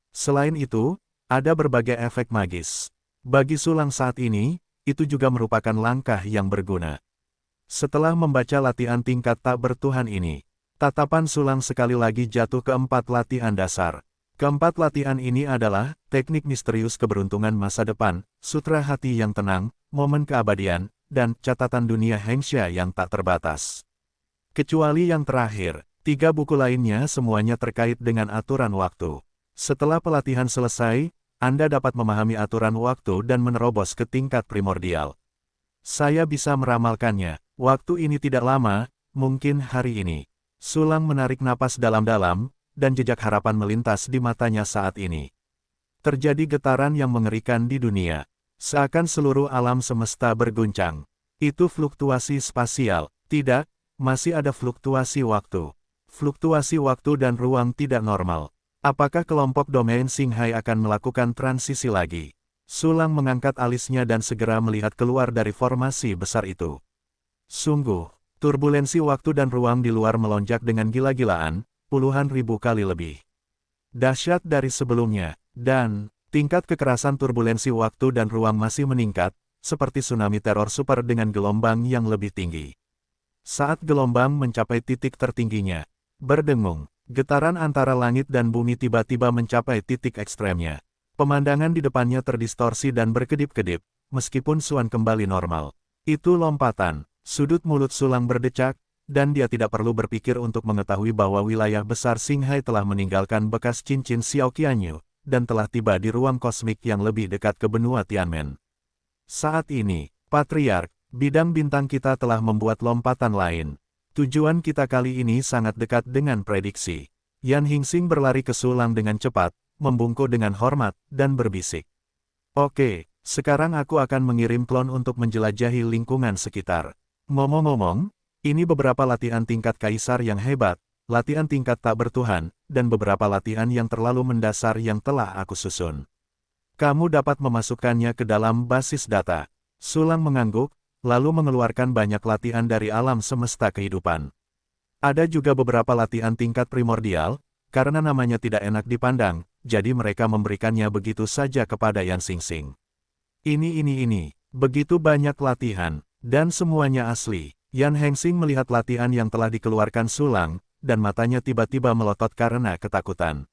Selain itu, ada berbagai efek magis. Bagi Sulang saat ini, itu juga merupakan langkah yang berguna. Setelah membaca latihan tingkat tak bertuhan ini, tatapan Sulang sekali lagi jatuh ke 4 latihan dasar. Keempat latihan ini adalah teknik misterius keberuntungan masa depan, sutra hati yang tenang, momen keabadian, dan catatan dunia Hengxia yang tak terbatas. Kecuali yang terakhir, 3 buku lainnya semuanya terkait dengan aturan waktu. Setelah pelatihan selesai, Anda dapat memahami aturan waktu dan menerobos ke tingkat primordial. Saya bisa meramalkannya, waktu ini tidak lama, mungkin hari ini. Sulang menarik napas dalam-dalam, dan jejak harapan melintas di matanya saat ini. Terjadi getaran yang mengerikan di dunia. Seakan seluruh alam semesta berguncang. Itu fluktuasi spasial, tidak? Masih ada fluktuasi waktu. Fluktuasi waktu dan ruang tidak normal. Apakah kelompok domain Xinghai akan melakukan transisi lagi? Sulang mengangkat alisnya dan segera melihat keluar dari formasi besar itu. Sungguh, turbulensi waktu dan ruang di luar melonjak dengan gila-gilaan, puluhan ribu kali lebih dahsyat dari sebelumnya, dan tingkat kekerasan turbulensi waktu dan ruang masih meningkat, seperti tsunami teror super dengan gelombang yang lebih tinggi. Saat gelombang mencapai titik tertingginya, berdengung, getaran antara langit dan bumi tiba-tiba mencapai titik ekstremnya. Pemandangan di depannya terdistorsi dan berkedip-kedip, meskipun Xuan kembali normal. Itu lompatan, sudut mulut Sulang berdecak, dan dia tidak perlu berpikir untuk mengetahui bahwa wilayah besar Xinghai telah meninggalkan bekas cincin Xiao Qianyu, dan telah tiba di ruang kosmik yang lebih dekat ke benua Tianmen. Saat ini, Patriark, bidang bintang kita telah membuat lompatan lain. Tujuan kita kali ini sangat dekat dengan prediksi. Yan Hingxing berlari ke Sulang dengan cepat, membungkuk dengan hormat, dan berbisik. Oke, sekarang aku akan mengirim klon untuk menjelajahi lingkungan sekitar. Ngomong-ngomong, ini beberapa latihan tingkat kaisar yang hebat, latihan tingkat tak bertuhan, dan beberapa latihan yang terlalu mendasar yang telah aku susun. Kamu dapat memasukkannya ke dalam basis data. Sulang mengangguk, lalu mengeluarkan banyak latihan dari alam semesta kehidupan. Ada juga beberapa latihan tingkat primordial, karena namanya tidak enak dipandang, jadi mereka memberikannya begitu saja kepada Yan Hingxing. Ini, begitu banyak latihan, dan semuanya asli. Yan Hingxing melihat latihan yang telah dikeluarkan Sulang, dan matanya tiba-tiba melotot karena ketakutan.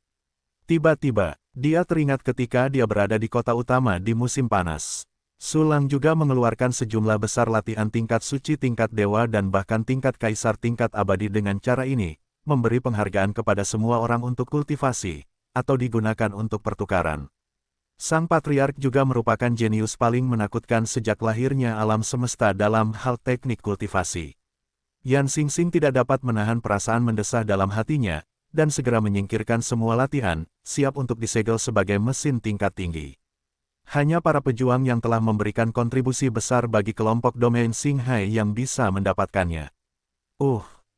Tiba-tiba, dia teringat ketika dia berada di kota utama di musim panas. Sulang juga mengeluarkan sejumlah besar latihan tingkat suci tingkat dewa dan bahkan tingkat kaisar tingkat abadi dengan cara ini, memberi penghargaan kepada semua orang untuk kultivasi, atau digunakan untuk pertukaran. Sang Patriark juga merupakan jenius paling menakutkan sejak lahirnya alam semesta dalam hal teknik kultivasi. Yan Hingxing tidak dapat menahan perasaan mendesah dalam hatinya, dan segera menyingkirkan semua latihan, siap untuk disegel sebagai mesin tingkat tinggi. Hanya para pejuang yang telah memberikan kontribusi besar bagi kelompok domain Xinghai yang bisa mendapatkannya.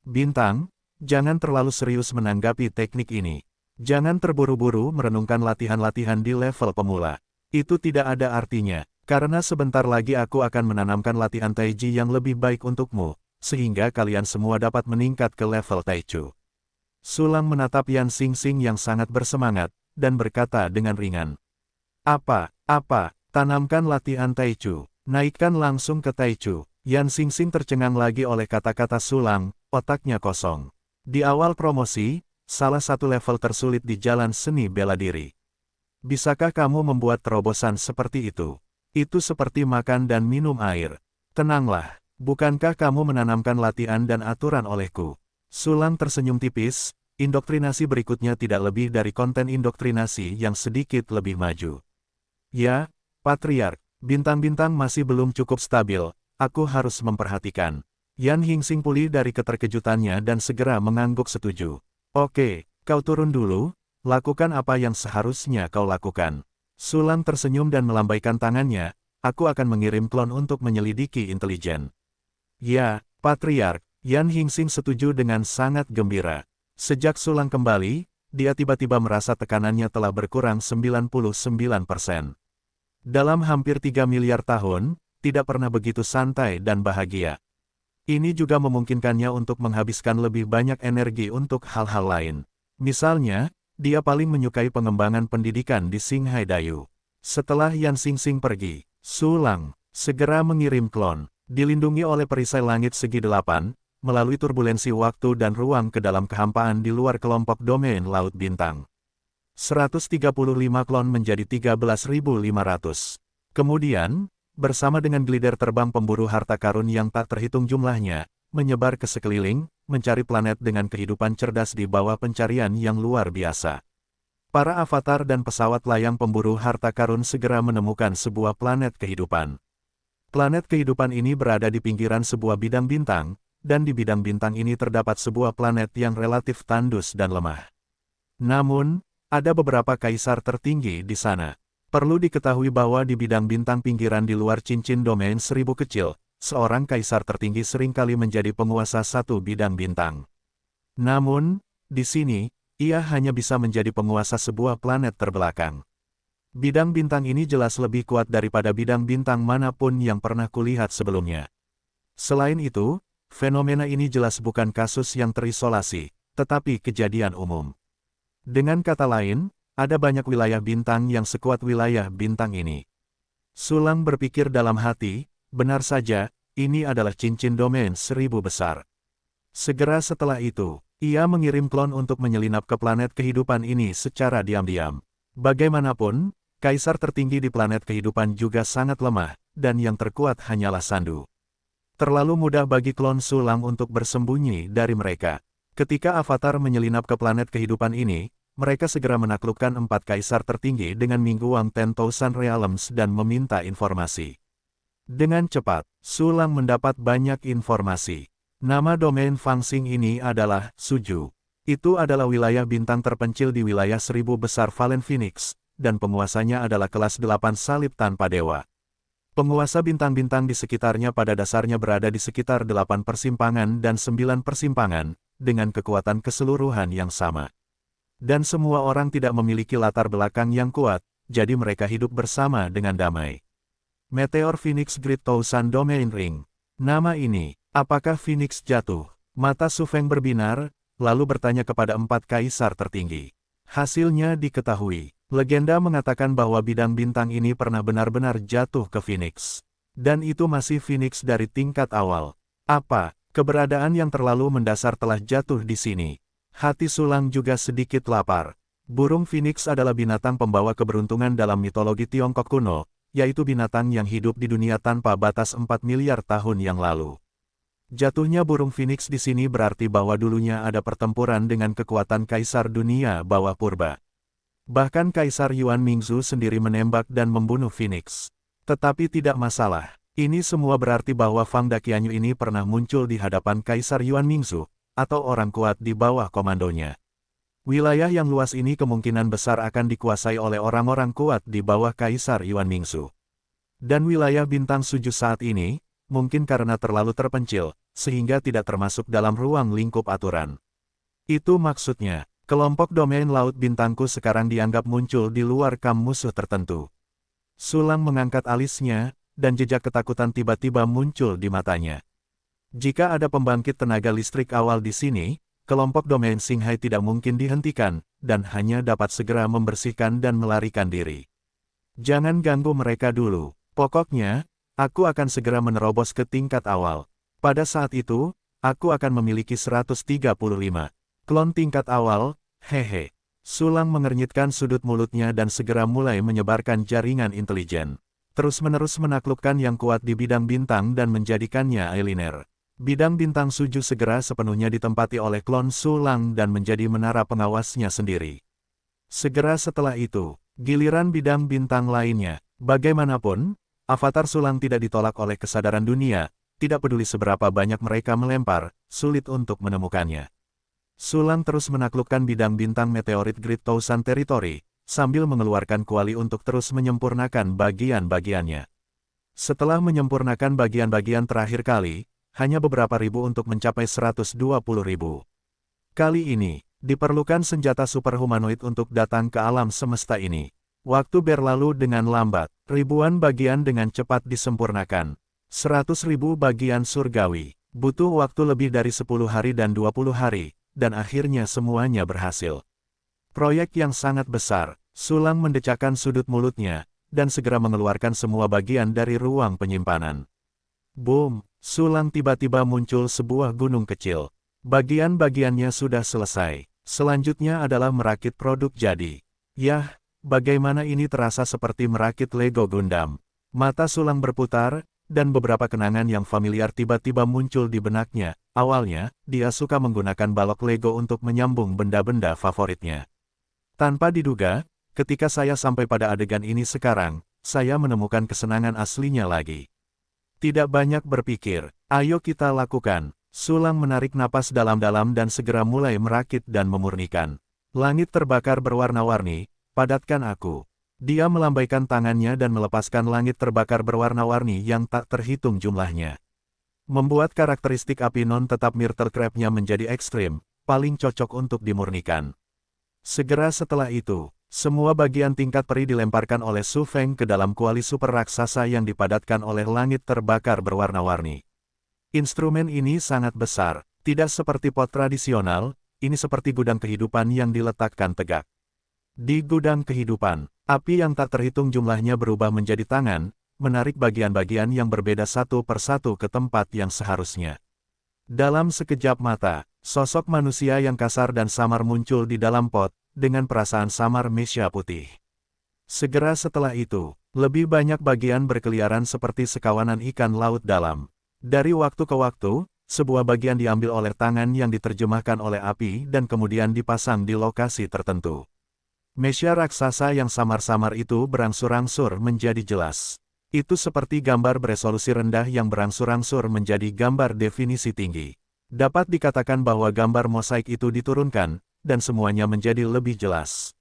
Bintang, jangan terlalu serius menanggapi teknik ini. Jangan terburu-buru merenungkan latihan-latihan di level pemula. Itu tidak ada artinya, karena sebentar lagi aku akan menanamkan latihan Taiji yang lebih baik untukmu, sehingga kalian semua dapat meningkat ke level Taichu. Sulang menatap Yan Hingxing yang sangat bersemangat, dan berkata dengan ringan. Apa, tanamkan latihan Taichu, naikkan langsung ke Taichu. Yan Hingxing tercengang lagi oleh kata-kata Sulang, otaknya kosong. Di awal promosi, salah satu level tersulit di jalan seni bela diri. Bisakah kamu membuat terobosan seperti itu? Itu seperti makan dan minum air. Tenanglah, bukankah kamu menanamkan latihan dan aturan olehku? Sulang tersenyum tipis, indoktrinasi berikutnya tidak lebih dari konten indoktrinasi yang sedikit lebih maju. Ya, Patriark, bintang-bintang masih belum cukup stabil, aku harus memperhatikan. Yan Hingxing pulih dari keterkejutannya dan segera mengangguk setuju. Oke, kau turun dulu, lakukan apa yang seharusnya kau lakukan. Sulang tersenyum dan melambaikan tangannya, aku akan mengirim klon untuk menyelidiki intelijen. Ya, Patriark Yan Hingxing setuju dengan sangat gembira. Sejak Sulang kembali, dia tiba-tiba merasa tekanannya telah berkurang 99%. Dalam hampir 3 miliar tahun, tidak pernah begitu santai dan bahagia. Ini juga memungkinkannya untuk menghabiskan lebih banyak energi untuk hal-hal lain. Misalnya, dia paling menyukai pengembangan pendidikan di Xinghai Dayu. Setelah Yan Xingxing pergi, Sulang segera mengirim klon, dilindungi oleh perisai langit segi 8, melalui turbulensi waktu dan ruang ke dalam kehampaan di luar kelompok domain Laut Bintang. 135 klon menjadi 13.500. Kemudian, bersama dengan glider terbang pemburu harta karun yang tak terhitung jumlahnya, menyebar ke sekeliling, mencari planet dengan kehidupan cerdas di bawah pencarian yang luar biasa. Para avatar dan pesawat layang pemburu harta karun segera menemukan sebuah planet kehidupan. Planet kehidupan ini berada di pinggiran sebuah bidang bintang, dan di bidang bintang ini terdapat sebuah planet yang relatif tandus dan lemah. Namun, ada beberapa kaisar tertinggi di sana. Perlu diketahui bahwa di bidang bintang pinggiran di luar cincin domain 1000 kecil, seorang kaisar tertinggi seringkali menjadi penguasa satu bidang bintang. Namun, di sini, ia hanya bisa menjadi penguasa sebuah planet terbelakang. Bidang bintang ini jelas lebih kuat daripada bidang bintang manapun yang pernah kulihat sebelumnya. Selain itu, fenomena ini jelas bukan kasus yang terisolasi, tetapi kejadian umum. Dengan kata lain, ada banyak wilayah bintang yang sekuat wilayah bintang ini. Sulang berpikir dalam hati, benar saja, ini adalah cincin domain 1000 besar. Segera setelah itu, ia mengirim klon untuk menyelinap ke planet kehidupan ini secara diam-diam. Bagaimanapun, kaisar tertinggi di planet kehidupan juga sangat lemah, dan yang terkuat hanyalah Sandu. Terlalu mudah bagi klon Sulang untuk bersembunyi dari mereka. Ketika avatar menyelinap ke planet kehidupan ini, mereka segera menaklukkan 4 kaisar tertinggi dengan Mingguang 10,000 Realms dan meminta informasi. Dengan cepat, Sulang mendapat banyak informasi. Nama domain Fangxing ini adalah Suju. Itu adalah wilayah bintang terpencil di wilayah 1000 besar Valen Phoenix, dan penguasanya adalah kelas 8 salib tanpa dewa. Penguasa bintang-bintang di sekitarnya pada dasarnya berada di sekitar 8 persimpangan dan 9 persimpangan, dengan kekuatan keseluruhan yang sama. Dan semua orang tidak memiliki latar belakang yang kuat, jadi mereka hidup bersama dengan damai. Meteor Phoenix Great Thousand Domain Ring. Nama ini, apakah Phoenix jatuh? Mata Su Feng berbinar, lalu bertanya kepada 4 kaisar tertinggi. Hasilnya diketahui. Legenda mengatakan bahwa bidang bintang ini pernah benar-benar jatuh ke Phoenix. Dan itu masih Phoenix dari tingkat awal. Apa, keberadaan yang terlalu mendasar telah jatuh di sini? Hati Sulang juga sedikit lapar. Burung Phoenix adalah binatang pembawa keberuntungan dalam mitologi Tiongkok kuno, yaitu binatang yang hidup di dunia tanpa batas 4 miliar tahun yang lalu. Jatuhnya burung Phoenix di sini berarti bahwa dulunya ada pertempuran dengan kekuatan kaisar dunia bawah purba. Bahkan Kaisar Yuan Mingzu sendiri menembak dan membunuh Phoenix. Tetapi tidak masalah. Ini semua berarti bahwa Fang Daqianyu ini pernah muncul di hadapan Kaisar Yuan Mingzu, atau orang kuat di bawah komandonya. Wilayah yang luas ini kemungkinan besar akan dikuasai oleh orang-orang kuat di bawah Kaisar Yuan Mingzu. Dan wilayah bintang Suju saat ini, mungkin karena terlalu terpencil, sehingga tidak termasuk dalam ruang lingkup aturan. Itu maksudnya. Kelompok domain Laut Bintangku sekarang dianggap muncul di luar kam musuh tertentu. Sulang mengangkat alisnya, dan jejak ketakutan tiba-tiba muncul di matanya. Jika ada pembangkit tenaga listrik awal di sini, kelompok domain Xinghai tidak mungkin dihentikan, dan hanya dapat segera membersihkan dan melarikan diri. Jangan ganggu mereka dulu. Pokoknya, aku akan segera menerobos ke tingkat awal. Pada saat itu, aku akan memiliki 135. Klon tingkat awal, hehe. Sulang mengernyitkan sudut mulutnya dan segera mulai menyebarkan jaringan intelijen. Terus-menerus menaklukkan yang kuat di bidang bintang dan menjadikannya eyeliner. Bidang bintang Suju segera sepenuhnya ditempati oleh klon Sulang dan menjadi menara pengawasnya sendiri. Segera setelah itu, giliran bidang bintang lainnya. Bagaimanapun, avatar Sulang tidak ditolak oleh kesadaran dunia, tidak peduli seberapa banyak mereka melempar, sulit untuk menemukannya. Sulang terus menaklukkan bidang bintang meteorit Great Thousand Territory, sambil mengeluarkan kuali untuk terus menyempurnakan bagian-bagiannya. Setelah menyempurnakan bagian-bagian terakhir kali, hanya beberapa ribu untuk mencapai 120.000. Kali ini, diperlukan senjata superhumanoid untuk datang ke alam semesta ini. Waktu berlalu dengan lambat, ribuan bagian dengan cepat disempurnakan. 100.000 bagian surgawi, butuh waktu lebih dari 10 hari dan 20 hari, dan akhirnya semuanya berhasil. Proyek yang sangat besar, Sulang mendecakkan sudut mulutnya, dan segera mengeluarkan semua bagian dari ruang penyimpanan. Boom, Sulang tiba-tiba muncul sebuah gunung kecil. Bagian-bagiannya sudah selesai. Selanjutnya adalah merakit produk jadi. Yah, bagaimana ini terasa seperti merakit Lego Gundam. Mata Sulang berputar, dan beberapa kenangan yang familiar tiba-tiba muncul di benaknya. Awalnya, dia suka menggunakan balok Lego untuk menyambung benda-benda favoritnya. Tanpa diduga, ketika saya sampai pada adegan ini sekarang, saya menemukan kesenangan aslinya lagi. Tidak banyak berpikir, ayo kita lakukan. Sulang menarik napas dalam-dalam dan segera mulai merakit dan memurnikan. Langit terbakar berwarna-warni, padatkan aku. Dia melambaikan tangannya dan melepaskan langit terbakar berwarna-warni yang tak terhitung jumlahnya. Membuat karakteristik api non-tetap Myrtle Crab-nya menjadi ekstrim, paling cocok untuk dimurnikan. Segera setelah itu, semua bagian tingkat peri dilemparkan oleh Su Feng ke dalam kuali super raksasa yang dipadatkan oleh langit terbakar berwarna-warni. Instrumen ini sangat besar, tidak seperti pot tradisional, ini seperti gudang kehidupan yang diletakkan tegak. Di gudang kehidupan, api yang tak terhitung jumlahnya berubah menjadi tangan, menarik bagian-bagian yang berbeda satu persatu ke tempat yang seharusnya. Dalam sekejap mata, sosok manusia yang kasar dan samar muncul di dalam pot, dengan perasaan samar mesya putih. Segera setelah itu, lebih banyak bagian berkeliaran seperti sekawanan ikan laut dalam. Dari waktu ke waktu, sebuah bagian diambil oleh tangan yang diterjemahkan oleh api dan kemudian dipasang di lokasi tertentu. Mesya raksasa yang samar-samar itu berangsur-angsur menjadi jelas. Itu seperti gambar beresolusi rendah yang berangsur-angsur menjadi gambar definisi tinggi. Dapat dikatakan bahwa gambar mosaik itu diturunkan, dan semuanya menjadi lebih jelas.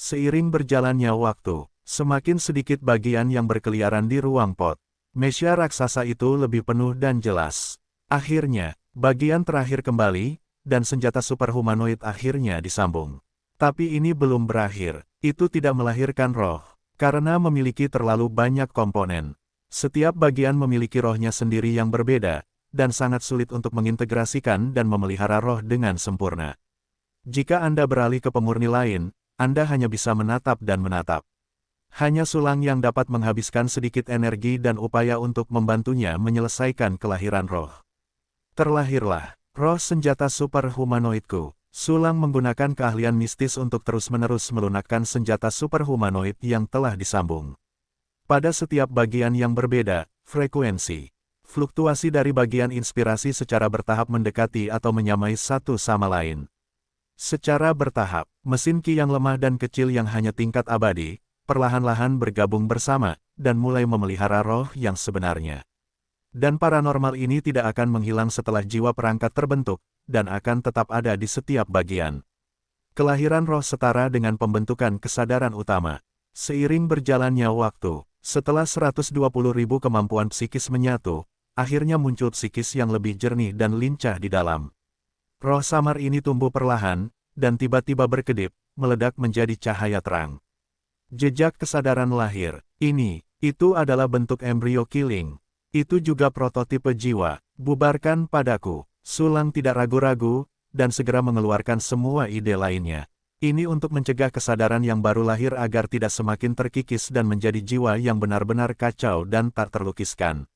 Seiring berjalannya waktu, semakin sedikit bagian yang berkeliaran di ruang pot. Mesya raksasa itu lebih penuh dan jelas. Akhirnya, bagian terakhir kembali, dan senjata superhumanoid akhirnya disambung. Tapi ini belum berakhir, itu tidak melahirkan roh, karena memiliki terlalu banyak komponen. Setiap bagian memiliki rohnya sendiri yang berbeda, dan sangat sulit untuk mengintegrasikan dan memelihara roh dengan sempurna. Jika Anda beralih ke pemurni lain, Anda hanya bisa menatap dan menatap. Hanya Sulang yang dapat menghabiskan sedikit energi dan upaya untuk membantunya menyelesaikan kelahiran roh. Terlahirlah, roh senjata superhumanoidku. Sulang menggunakan keahlian mistis untuk terus-menerus melunakkan senjata superhumanoid yang telah disambung. Pada setiap bagian yang berbeda, frekuensi, fluktuasi dari bagian inspirasi secara bertahap mendekati atau menyamai satu sama lain. Secara bertahap, mesin Ki yang lemah dan kecil yang hanya tingkat abadi, perlahan-lahan bergabung bersama, dan mulai memelihara roh yang sebenarnya. Dan paranormal ini tidak akan menghilang setelah jiwa perangkat terbentuk, dan akan tetap ada di setiap bagian. Kelahiran roh setara dengan pembentukan kesadaran utama. Seiring berjalannya waktu, setelah 120.000 kemampuan psikis menyatu, akhirnya muncul psikis yang lebih jernih dan lincah di dalam. Roh samar ini tumbuh perlahan, dan tiba-tiba berkedip, meledak menjadi cahaya terang. Jejak kesadaran lahir, itu adalah bentuk embrio killing. Itu juga prototipe jiwa, bubarkan padaku. Sulang tidak ragu-ragu, dan segera mengeluarkan semua ide lainnya. Ini untuk mencegah kesadaran yang baru lahir agar tidak semakin terkikis dan menjadi jiwa yang benar-benar kacau dan tak terlukiskan.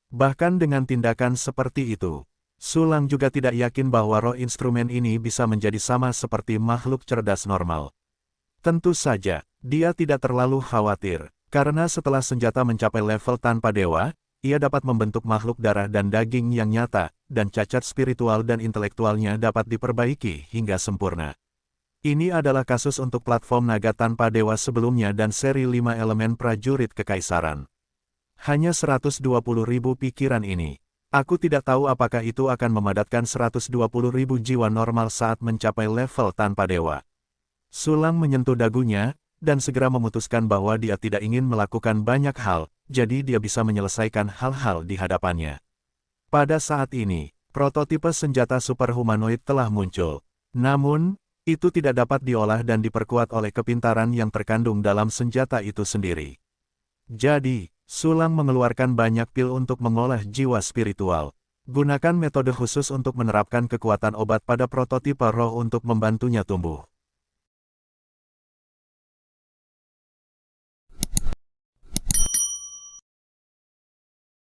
Bahkan dengan tindakan seperti itu, Sulang juga tidak yakin bahwa roh instrumen ini bisa menjadi sama seperti makhluk cerdas normal. Tentu saja, dia tidak terlalu khawatir, karena setelah senjata mencapai level tanpa dewa, ia dapat membentuk makhluk darah dan daging yang nyata, dan cacat spiritual dan intelektualnya dapat diperbaiki hingga sempurna. Ini adalah kasus untuk platform naga tanpa dewa sebelumnya dan seri 5 elemen prajurit kekaisaran. Hanya 120.000 pikiran ini. Aku tidak tahu apakah itu akan memadatkan 120.000 jiwa normal saat mencapai level tanpa dewa. Sulang menyentuh dagunya, dan segera memutuskan bahwa dia tidak ingin melakukan banyak hal, jadi dia bisa menyelesaikan hal-hal di hadapannya. Pada saat ini, prototipe senjata superhumanoid telah muncul. Namun, itu tidak dapat diolah dan diperkuat oleh kepintaran yang terkandung dalam senjata itu sendiri. Jadi, Sulang mengeluarkan banyak pil untuk mengolah jiwa spiritual. Gunakan metode khusus untuk menerapkan kekuatan obat pada prototipe roh untuk membantunya tumbuh.